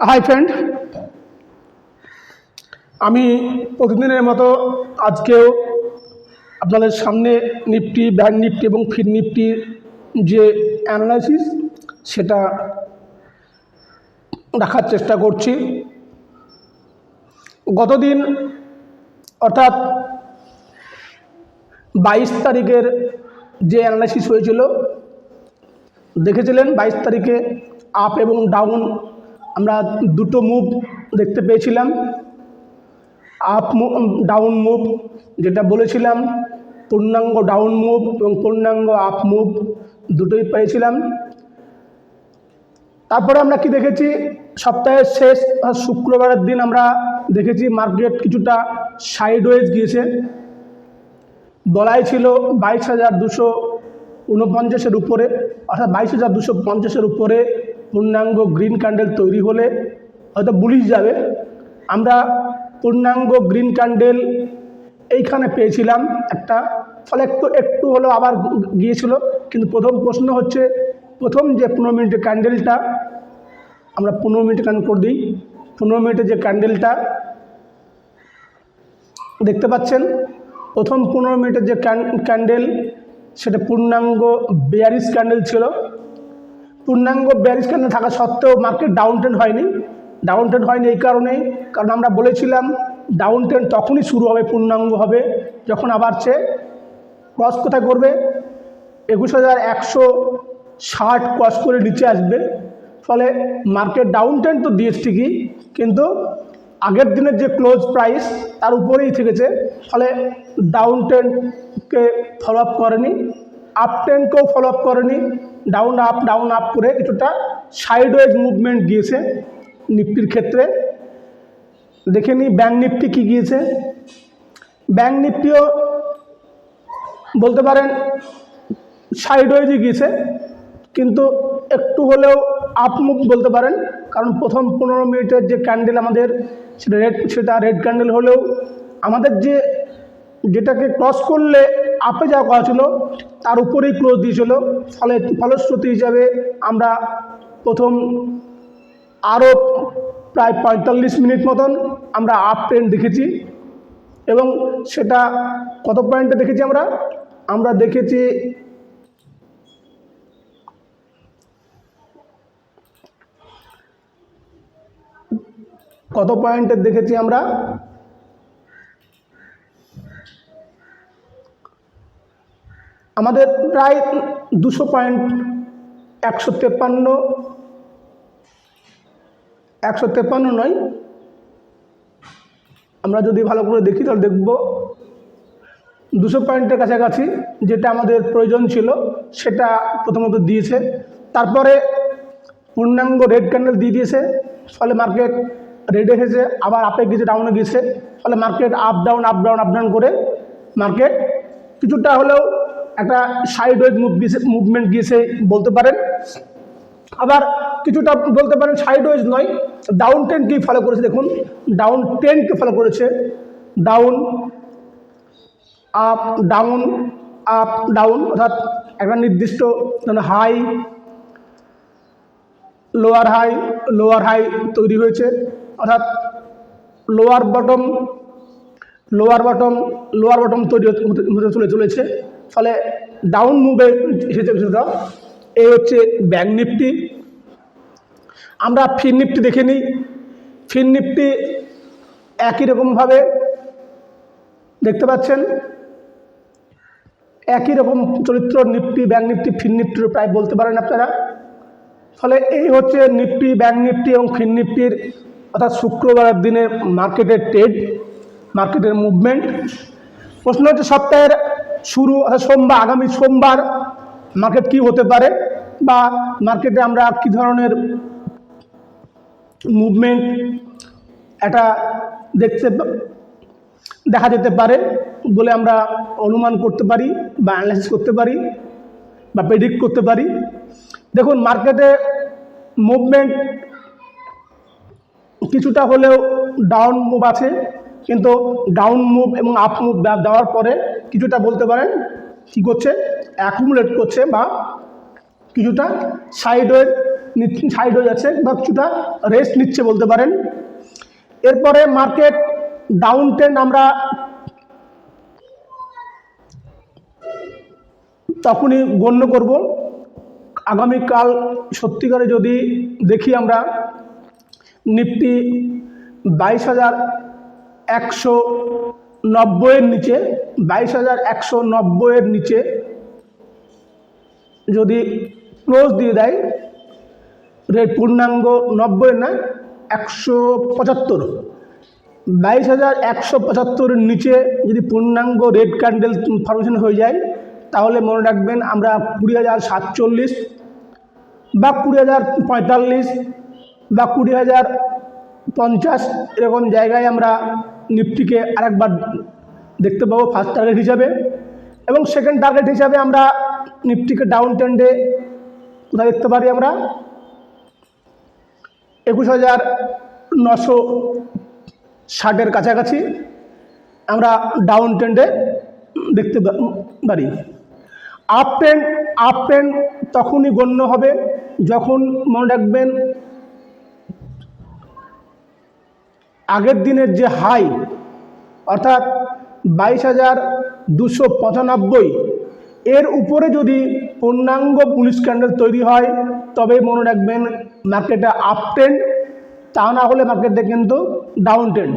Hi friend, আমি প্রতিদিনের মতো আজকেও আপনাদের সামনে নিফটি, ব্যাংক নিফটি এবং ফিন নিফটির যে অ্যানালাইসিস সেটা রাখার চেষ্টা করছি। গতদিন অর্থাৎ 22 তারিখের যে অ্যানালাইসিস হয়েছিল, দেখেছিলেন 22 তারিখে আপ এবং ডাউন আমরা দুটো মুভ দেখতে পেয়েছিলাম। আপ ডাউন মুভ যেটা বলেছিলাম, পূর্ণাঙ্গ ডাউন মুভ এবং পূর্ণাঙ্গ আপ মুভ দুটোই পেয়েছিলাম। তারপরে আমরা কি দেখেছি, সপ্তাহের শেষ শুক্রবারের দিন আমরা দেখেছি মার্কেট কিছুটা সাইডওয়েজ গিয়েছে। বলাই ছিল 22,249-এর উপরে, অর্থাৎ 22,250-এর উপরে পূর্ণাঙ্গ গ্রিন ক্যান্ডেল তৈরি হলে হয়তো বুলিশ যাবে। আমরা পূর্ণাঙ্গ গ্রিন ক্যান্ডেল এইখানে পেয়েছিলাম একটা, ফলে একটু হলেও আবার গিয়েছিল। কিন্তু প্রথম প্রশ্ন হচ্ছে, প্রথম যে 15 মিনিটের ক্যান্ডেলটা, আমরা 15 মিনিট ক্যান্ডেল করে দিই। 15 মিনিটের যে ক্যান্ডেলটা দেখতে পাচ্ছেন, প্রথম 15 মিনিটের যে ক্যান্ডেল সেটা পূর্ণাঙ্গ বেয়ারিশ ক্যান্ডেল ছিল। পূর্ণাঙ্গ বেয়ারিশ ক্যান্ডেল থাকা সত্ত্বেও মার্কেট ডাউন ট্রেন্ড হয়নি। ডাউন ট্রেন্ড হয়নি এই কারণেই, কারণ আমরা বলেছিলাম ডাউন ট্রেন্ড তখনই শুরু হবে, পূর্ণাঙ্গ হবে, যখন আবার সে ক্রস কোথায় করবে, 21,160 ক্রস করে নিচে আসবে। ফলে মার্কেট ডাউন ট্রেন্ড তো দিয়েছে ঠিকই, কিন্তু আগের দিনের যে ক্লোজ প্রাইস তার উপরেই থেকেছে। ফলে ডাউন ট্রেন্ডকে ফলো আপ করেনি, আপ ট্রেন্ডকেও ফলো আপ করেনি। ডাউন আপ করে কিছুটা সাইডওয়েজ মুভমেন্ট গিয়েছে নিফটির ক্ষেত্রে। দেখে নিই ব্যাংক নিফটি কী গিয়েছে। ব্যাংক নিফটিও বলতে পারেন সাইডওয়েজই গিয়েছে, কিন্তু একটু হলেও আপ মুভ বলতে পারেন, কারণ প্রথম 15 মিনিটের যে ক্যান্ডেল আমাদের সেটা রেড ক্যান্ডেল হলেও আমাদের যেটাকে ক্রস করলে আপে যাওয়া কথা ছিল তার উপরেই ক্লোজ দিয়েছিল। ফলে ফলশ্রুতি হিসাবে আমরা প্রথম আরও প্রায় 45 মিনিট মতন আমরা আপ ট্রেন্ড দেখেছি। এবং সেটা কত পয়েন্টে দেখেছি আমরা দেখেছি কত পয়েন্টে দেখেছি আমরা, আমাদের প্রায় 200 পয়েন্ট, 153 নয়, আমরা যদি ভালো করে দেখি তাহলে দেখব 200 পয়েন্টের কাছাকাছি যেটা আমাদের প্রয়োজন ছিল সেটা প্রথমত দিয়েছে। তারপরে পূর্ণাঙ্গ রেড ক্যান্ডেল দিয়ে দিয়েছে, ফলে মার্কেট রেডে এসেছে, আবার আপে গিয়েছে, ডাউনে গিয়েছে। ফলে মার্কেট আপ ডাউন করে মার্কেট কিছুটা হলেও একটা সাইডওয়েজ মুভমেন্ট গিয়েছে বলতে পারেন। আবার কিছুটা বলতে পারেন সাইডওয়েজ নয়, ডাউন ট্রেন্ডকেই ফলো করেছে। দেখুন ডাউন ট্রেন্ডকে ফলো করেছে, ডাউন আপ ডাউন, অর্থাৎ একটা নির্দিষ্ট হাই লোয়ার হাই তৈরি হয়েছে, অর্থাৎ লোয়ার বটম তৈরি হতে চলেছে। ফলে ডাউন মুভে এসেছে কিছুটা। এই হচ্ছে ব্যাংক নিফটি। আমরা ফিন নিফটি দেখে নিই। ফিন নিফটি একই রকমভাবে দেখতে পাচ্ছেন, একই রকম চরিত্র নিফটি, ব্যাংক নিফটি, ফিন নিফটির প্রায় বলতে পারেন আপনারা। ফলে এই হচ্ছে নিফটি, ব্যাংক নিফটি এবং ফিন নিফটির অর্থাৎ শুক্রবারের দিনের মার্কেটের ট্রেড, মার্কেটের মুভমেন্ট। প্রশ্ন হচ্ছে সপ্তাহের শুরু অর্থাৎ আগামী সোমবার মার্কেট কী হতে পারে, বা মার্কেটে আমরা কী ধরনের মুভমেন্ট এটা দেখা যেতে পারে বলে আমরা অনুমান করতে পারি বা অ্যানালাইসিস করতে পারি বা প্রেডিক্ট করতে পারি। দেখুন মার্কেটে মুভমেন্ট কিছুটা হলেও ডাউন মুভ আছে, কিন্তু ডাউন মুভ এবং আপ মুভ দেওয়ার পরে কিছুটা বলতে পারেন কী করছে, অ্যাকুমুলেট করছে বা কিছুটা সাইডওয়েজ সাইড হয়ে যাচ্ছে বা কিছুটা রেস্ট নিচ্ছে বলতে পারেন। এরপরে মার্কেট ডাউন ট্রেন্ড আমরা তখনই গণ্য করব আগামীকাল সত্যিকারে যদি দেখি আমরা নিফটি 22,190-এর নিচে 22,190-এর নিচে যদি ক্লোজ দিয়ে দেয়, রেট পূর্ণাঙ্গ 90 না 175, 22,175-এর নিচে যদি পূর্ণাঙ্গ রেড ক্যান্ডেল ফরমেশন হয়ে যায়, তাহলে মনে রাখবেন আমরা 20,047 বা 20,045 বা 20,050 এরকম জায়গায় আমরা নিফটিকে আরেকবার দেখতে পাবো ফার্স্ট টার্গেট হিসাবে। এবং সেকেন্ড টার্গেট হিসাবে আমরা নিফটিকে ডাউন ট্রেন্ডে কোথায় দেখতে পারি আমরা 21,960-এর কাছাকাছি আমরা ডাউন ট্রেন্ডে দেখতে পারি। আপ ট্রেন্ড তখনই গণ্য হবে যখন মনে রাখবেন আগের দিনের যে হাই অর্থাৎ 22,295 এর উপরে যদি পূর্ণাঙ্গ বুলিশ ক্যান্ডেল তৈরি হয়, তবে মনে রাখবেন মার্কেটে আপ ট্রেন্ড, তা না হলে মার্কেটে কিন্তু ডাউন ট্রেন্ড।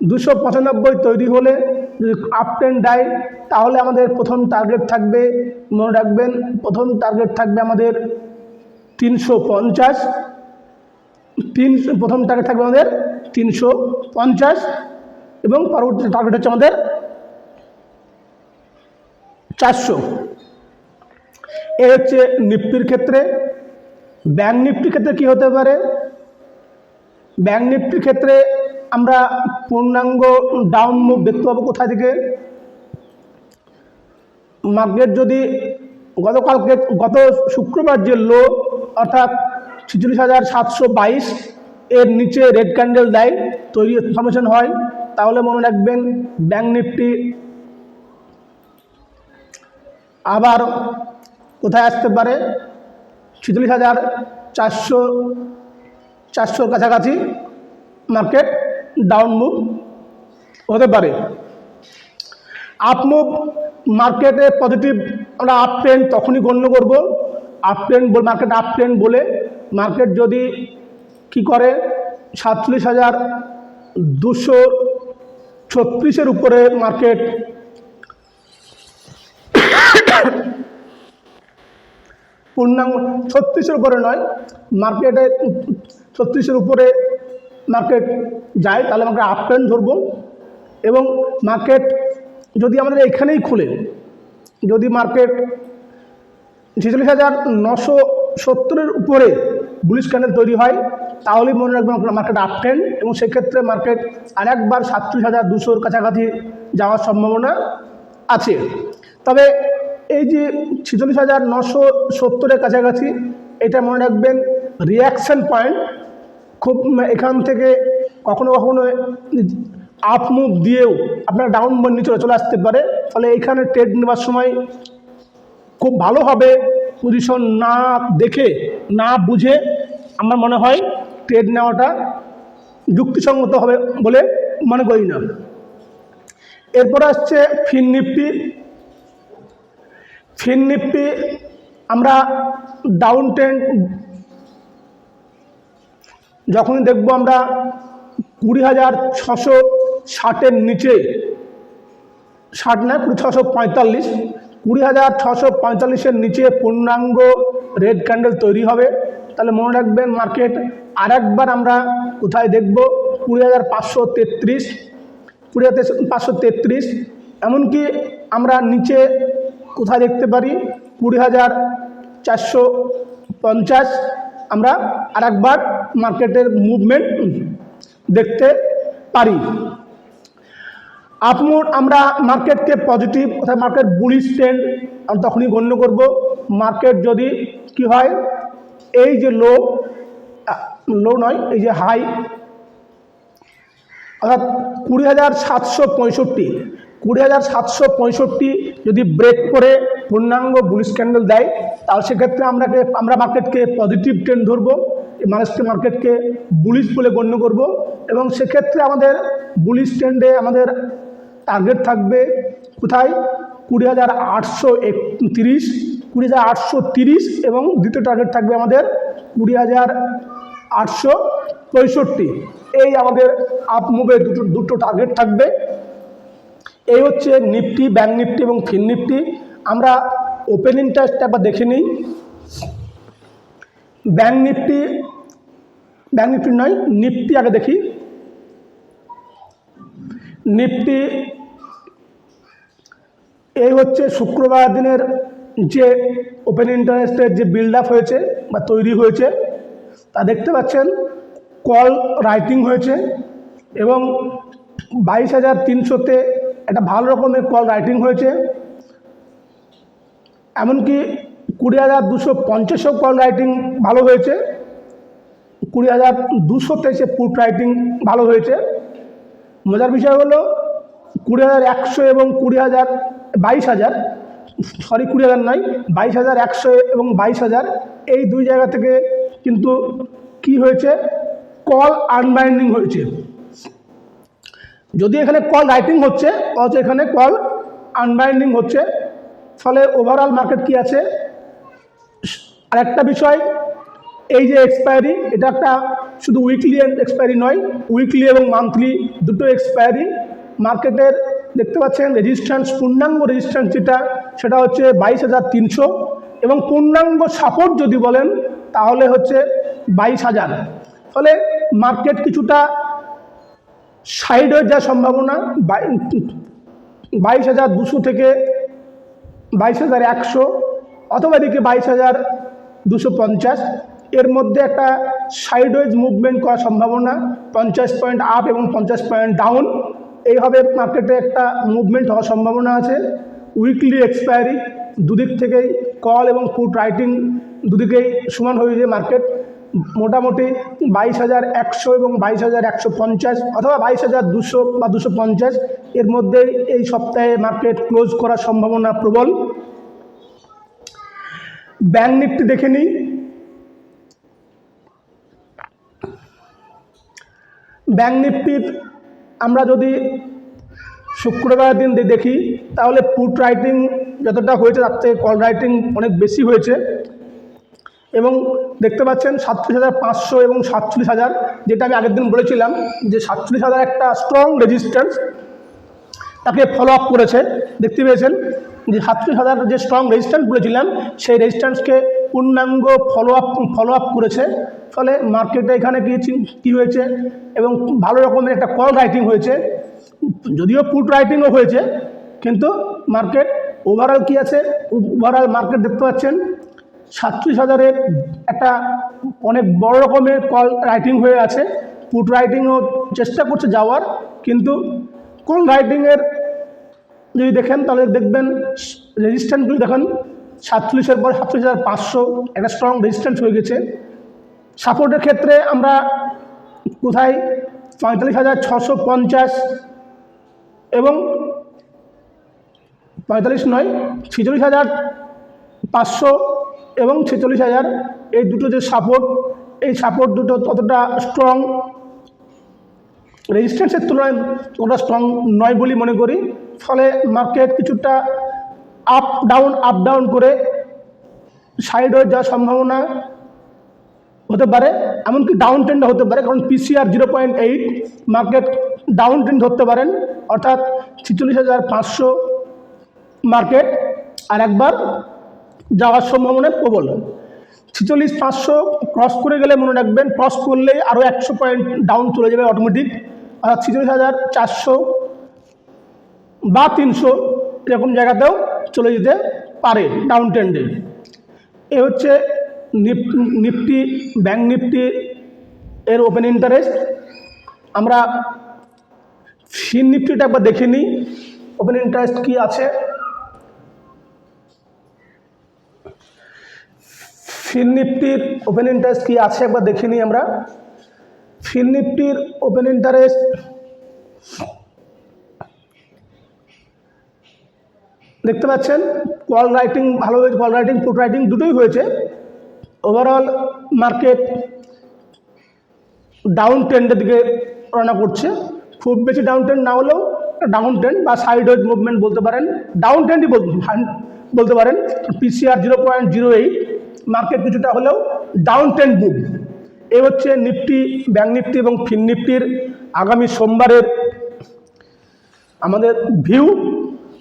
295 তৈরি হলে যদি আপ ট্রেন্ড দেয়, তাহলে আমাদের প্রথম টার্গেট থাকবে, মনে রাখবেন প্রথম টার্গেট থাকবে আমাদের 350, প্রথম টার্গেট থাকবে আমাদের 350 এবং পরবর্তী টার্গেট হচ্ছে আমাদের 400। এ হচ্ছে নিফটির ক্ষেত্রে। ব্যাংক নিফটির ক্ষেত্রে কি হতে পারে? ব্যাংক নিফটির ক্ষেত্রে আমরা পূর্ণাঙ্গ ডাউন মুভ দেখতে পাবো কোথা থেকে? মার্কেট যদি গত শুক্রবার যে লো অর্থাৎ 46,722 এর নিচে রেড ক্যান্ডেল দেয়, তৈরি ফরমেশন হয়, তাহলে মনে রাখবেন ব্যাংক নিফটি আবার কোথায় আসতে পারে? 46,400-400-র কাছাকাছি মার্কেট ডাউন মুভ হতে পারে। আপ মুভ মার্কেটে পজিটিভ আমরা আপ ট্রেন্ড তখনই গণ্য করব, up trend market up trend বলে মার্কেট যদি কি করে 47,236-এর উপরে মার্কেট পূর্ণাঙ্গ 36-এর উপরে নয়, মার্কেটে 36-এর উপরে মার্কেট যায়, তাহলে আমরা আপ ট্রেন্ড ধরবো। এবং মার্কেট যদি আমাদের এখানেই খুলে, যদি মার্কেট 46,970-এর উপরে বুলিশ ক্যান্ডেল তৈরি হয়, তাহলেই মনে রাখবেন মার্কেট আপ ট্রেন্ড, এবং সেক্ষেত্রে মার্কেট আরেকবার 37,200-র কাছাকাছি যাওয়ার সম্ভাবনা আছে। তবে এই যে 46,970-এর কাছাকাছি, এটা মনে রাখবেন রিয়াকশান পয়েন্ট। খুব এখান থেকে কখনো কখনো আপ মুভ দিয়েও আপনার ডাউন নিচে চলে আসতে পারে। ফলে এখানে ট্রেড নেওয়ার সময় খুব ভালোভাবে পজিশন না দেখে না বুঝে আমার মনে হয় ট্রেড নেওয়াটা যুক্তিসঙ্গত হবে বলে মনে করি না। এরপর আসছে ফিন নিফটি। ফিন নিফটি আমরা ডাউন ট্রেন্ড যখনই দেখব আমরা 20,660-এর নিচে, 60 না 645, 20,645-এর নিচে পূর্ণাঙ্গ রেড ক্যান্ডেল তৈরি হবে, তাহলে মনে রাখবেন মার্কেট আরেকবার আমরা কোথায় দেখব 20,533, 20,533। এমনকি আমরা নিচে কোথায় দেখতে পারি 20,450 আমরা আরেকবার মার্কেটের মুভমেন্ট দেখতে পারি। আপমুড আমরা মার্কেটকে পজিটিভ অর্থাৎ মার্কেট বুলিশ ট্রেন্ড তখনই গণ্য করব মার্কেট যদি কি হয় এই যে লো নয়, এই যে হাই অর্থাৎ 20,765, 20,765 যদি ব্রেক করে পূর্ণাঙ্গ বুলিশ ক্যান্ডেল দেয়, তাহলে সেক্ষেত্রে আমরা মার্কেটকে পজিটিভ ট্রেন্ড ধরবো, মার্কেটকে বুলিশ বলে গণ্য করব। এবং সেক্ষেত্রে আমাদের বুলিশ ট্রেন্ডে আমাদের টার্গেট থাকবে কোথায়? 20,831, 20,830 এবং দ্বিতীয় টার্গেট থাকবে আমাদের 20,865। এই আমাদের আপ মুভের দুটো টার্গেট থাকবে। এই হচ্ছে নিফটি, ব্যাংক নিফটি এবং ফিন নিফটি। আমরা ওপেন ইন্টারেস্ট একবার দেখে নিই। ব্যাংক নিফটি নয়, নিফটি আগে দেখি। নিফটি এই হচ্ছে শুক্রবার দিনের যে ওপেন ইন্টারেস্টের যে বিল্ড আপ হয়েছে বা তৈরি হয়েছে, তা দেখতে পাচ্ছেন কল রাইটিং হয়েছে এবং 22,300-তে একটা ভালো রকমের কল রাইটিং হয়েছে। এমনকি 20,250-এও কল রাইটিং ভালো হয়েছে, 20,200-তে সে পুট রাইটিং ভালো হয়েছে। মজার বিষয় হলো 20,100 এবং 20,000 নয়, 22,100 এবং 22,000 এই দুই জায়গা থেকে কিন্তু কি হয়েছে? কল আনবাইন্ডিং হয়েছে। যদি এখানে কল রাইটিং হচ্ছে, অথচ এখানে কল আনবাইন্ডিং হচ্ছে। ফলে ওভারঅল মার্কেট কি আছে? আরেকটা বিষয়, এই যে এক্সপায়ারি, এটা একটা শুধু উইকলি এক্সপায়ারি নয়, উইকলি এবং মান্থলি দুটো এক্সপায়ারি। মার্কেটের দেখতে পাচ্ছেন রেজিস্ট্যান্স, পূর্ণাঙ্গ রেজিস্ট্যান্স যেটা, সেটা হচ্ছে 22,300 এবং পূর্ণাঙ্গ সাপোর্ট যদি বলেন তাহলে হচ্ছে 22,000। ফলে মার্কেট কিছুটা সাইড হয়ে যাওয়ার সম্ভাবনা। 22,200 থেকে 22,100 অথবা এদিকে 22,250, এর মধ্যে একটা সাইডওয়েজ মুভমেন্ট করার সম্ভাবনা। 50 পয়েন্ট আপ এবং 50 পয়েন্ট ডাউন, এইভাবে মার্কেটে একটা মুভমেন্ট হওয়ার সম্ভাবনা আছে। উইকলি এক্সপায়ারি, দুদিক থেকেই কল এবং পুট রাইটিং দুদিকেই সমান হয়ে যায়। মার্কেট মোটামুটি 22,100 এবং 22,150 অথবা 22,200 বা 250 এর মধ্যে এই সপ্তাহে মার্কেট ক্লোজ করার সম্ভাবনা প্রবল। ব্যাংক নিফটি দেখে নিই। ব্যাংক নিফটির আমরা যদি শুক্রবার দিন দেখি, তাহলে পুট রাইটিং যতটা হয়েছে তার থেকে কল রাইটিং অনেক বেশি হয়েছে। এবং দেখতে পাচ্ছেন 37,500 এবং 47,000, যেটা আমি আগের দিন বলেছিলাম যে 47,000 একটা স্ট্রং রেজিস্ট্যান্স, তাকে ফলো আপ করেছে। দেখতে পেয়েছেন যে 37,000 যে স্ট্রং রেজিস্ট্যান্স বলেছিলাম, সেই রেজিস্ট্যান্সকে পূর্ণাঙ্গ ফলো আপ করেছে। ফলে মার্কেটে এখানে কী হয়েছে এবং ভালো রকমের একটা কল রাইটিং হয়েছে। যদিও পুট রাইটিংও হয়েছে, কিন্তু মার্কেট ওভারঅল কী আছে? ওভারঅল মার্কেট দেখতে পাচ্ছেন 37,000-এর একটা অনেক বড় রকমের কল রাইটিং হয়ে আছে। পুট রাইটিংও চেষ্টা করছে যাওয়ার, কিন্তু কল রাইটিংয়ের যদি দেখেন তাহলে দেখবেন রেজিস্ট্যান্সগুলি দেখেন 47-এর পর 47,500 একটা স্ট্রং রেজিস্ট্যান্স হয়ে গেছে। সাপোর্টের ক্ষেত্রে আমরা কোথায় 45,650 এবং 46,500 এবং 46,000, এই দুটো যে সাপোর্ট, এই সাপোর্ট দুটো ততটা স্ট্রং, রেজিস্ট্যান্সের তুলনায় ততটা স্ট্রং নয় বলে মনে করি। ফলে মার্কেট কিছুটা আপ ডাউন করে সাইড হয়ে যাওয়ার সম্ভাবনা হতে পারে, এমনকি ডাউন ট্রেন্ড হতে পারে। কারণ PCR 0.8, মার্কেট ডাউন ট্রেন্ড ধরতে পারেন, অর্থাৎ 46,500 মার্কেট আর একবার যাওয়ার সম্ভাবনা প্রবল। 46,500 ক্রস করে গেলে মনে রাখবেন, ক্রস করলেই আরও 100 পয়েন্ট ডাউন চলে যাবে অটোমেটিক, অর্থাৎ 46,400 বা 300 এরকম জায়গাতেও চলে যেতে পারে ডাউন ট্রেন্ডে। এ হচ্ছে নিফটি, ব্যাংক নিফটি এর ওপেন ইন্টারেস্ট। আমরা ফিন নিফটিটা একবার দেখে নিই, ওপেন ইন্টারেস্ট কি আছে। ফিন নিফটির ওপেন ইন্টারেস্ট কি আছে একবার দেখে নিই আমরা। ফিন নিফটির ওপেন ইন্টারেস্ট দেখতে পাচ্ছেন কল রাইটিং ভালো হয়েছে, কল রাইটিং পুট রাইটিং দুটোই হয়েছে। ওভারঅল মার্কেট ডাউন ট্রেন্ডের দিকে রওনা করছে, খুব বেশি ডাউন ট্রেন্ড না হলেও ডাউন ট্রেন্ড বা সাইডওয়েজ মুভমেন্ট বলতে পারেন, ডাউন ট্রেন্ডই বলতে পারেন। পিসিআর 0.08, মার্কেট কিছুটা হলেও ডাউন ট্রেন্ড মুভ। এই হচ্ছে নিফটি, ব্যাঙ্ক নিফটি এবং ফিন নিফটির আগামী সোমবারের আমাদের ভিউ।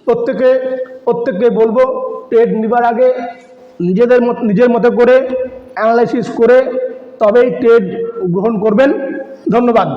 প্রত্যেককে বলবো ট্রেড নেবার আগে নিজের মতো করে অ্যানালাইসিস করে তবেই ট্রেড গ্রহণ করবেন। ধন্যবাদ।